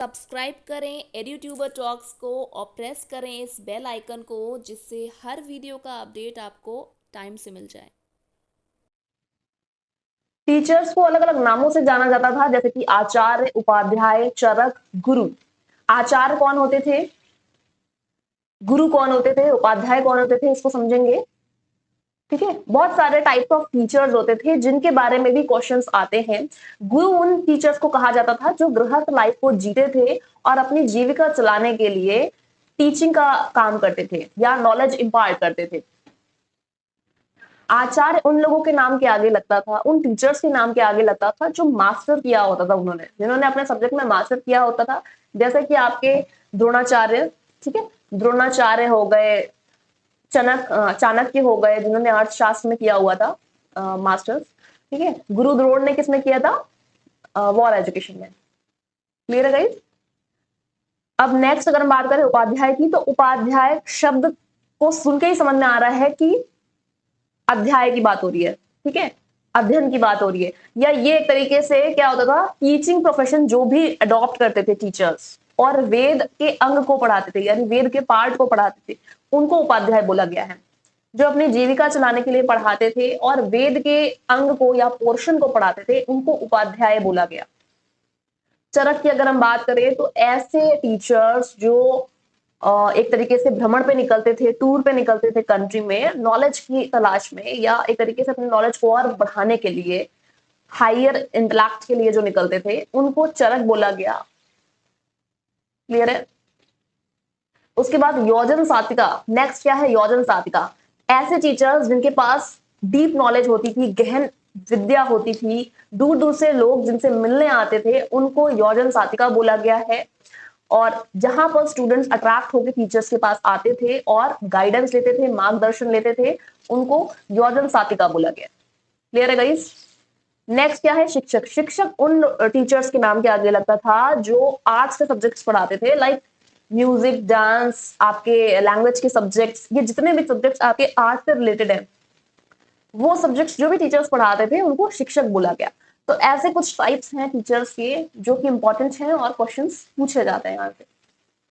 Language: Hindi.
सब्सक्राइब करें एड्यूट्यूबर टॉक्स को और प्रेस करें इस बेल आइकन को, जिससे हर वीडियो का अपडेट आपको टाइम से मिल जाए। टीचर्स को अलग अलग नामों से जाना जाता था, जैसे कि आचार्य, उपाध्याय, चरक, गुरु। आचार्य कौन होते थे, गुरु कौन होते थे, उपाध्याय कौन होते थे, इसको समझेंगे। ठीक है, बहुत सारे टाइप ऑफ टीचर्स होते थे जिनके बारे में भी क्वेश्चंस आते हैं। गुरु उन टीचर्स को कहा जाता था जो गृहस्थ लाइफ को जीते थे और अपनी जीविका चलाने के लिए टीचिंग का काम करते थे या नॉलेज इंपार्ट करते थे। आचार्य उन लोगों के नाम के आगे लगता था, उन टीचर्स के नाम के आगे लगता था जो मास्टर किया होता था, उन्होंने जिन्होंने अपने सब्जेक्ट में मास्टर किया होता था। जैसे कि आपके द्रोणाचार्य, ठीक है, द्रोणाचार्य हो गए, चाणक्य हो गए जिन्होंने अर्थशास्त्र में किया हुआ था मास्टर्स। ठीक है, गुरु द्रोण ने किसमें किया था, वॉर एजुकेशन में। क्लियर है गाइस। अब नेक्स्ट अगर हम बात करें उपाध्याय की, तो उपाध्याय शब्द को सुन के ही समझ में आ रहा है कि अध्याय की बात हो रही है। ठीक है, अध्ययन की बात हो रही है, या ये एक तरीके से क्या होता था, टीचिंग प्रोफेशन जो भी अडॉप्ट करते थे टीचर्स और वेद के अंग को पढ़ाते थे, यानी वेद के पार्ट को पढ़ाते थे, उनको उपाध्याय बोला गया है। जो अपनी जीविका चलाने के लिए पढ़ाते थे और वेद के अंग को या पोर्शन को पढ़ाते थे, उनको उपाध्याय बोला गया। चरक की अगर हम बात करें तो ऐसे टीचर्स जो एक तरीके से भ्रमण पे निकलते थे, टूर पे निकलते थे कंट्री में, नॉलेज की तलाश में या एक तरीके से अपने नॉलेज को और बढ़ाने के लिए, हायर इंटेलेक्ट के लिए जो निकलते थे, उनको चरक बोला गया। क्लियर है। उसके बाद योजन सातिका, नेक्स्ट क्या है, योजन सातिका। ऐसे टीचर्स जिनके पास डीप नॉलेज होती थी, गहन विद्या होती थी, दूर दूर से लोग जिनसे मिलने आते थे, उनको योजन सातिका बोला गया है। और जहां पर स्टूडेंट्स अट्रैक्ट होकर टीचर्स के पास आते थे और गाइडेंस लेते थे, मार्गदर्शन लेते थे, उनको योजन सातिका बोला गया। क्लियर है गाइस। नेक्स्ट क्या है, शिक्षक। शिक्षक उन टीचर्स के नाम के आगे लगता था जो आर्ट्स के सब्जेक्ट्स पढ़ाते थे, लाइक म्यूजिक, डांस, आपके लैंग्वेज के सब्जेक्ट्स, ये जितने भी सब्जेक्ट्स आपके आर्ट से रिलेटेड है, वो सब्जेक्ट्स जो भी टीचर्स पढ़ाते थे उनको शिक्षक बोला गया। तो ऐसे कुछ टाइप्स हैं टीचर्स के जो कि इंपॉर्टेंट हैं और क्वेश्चंस पूछे जाते हैं यहाँ से।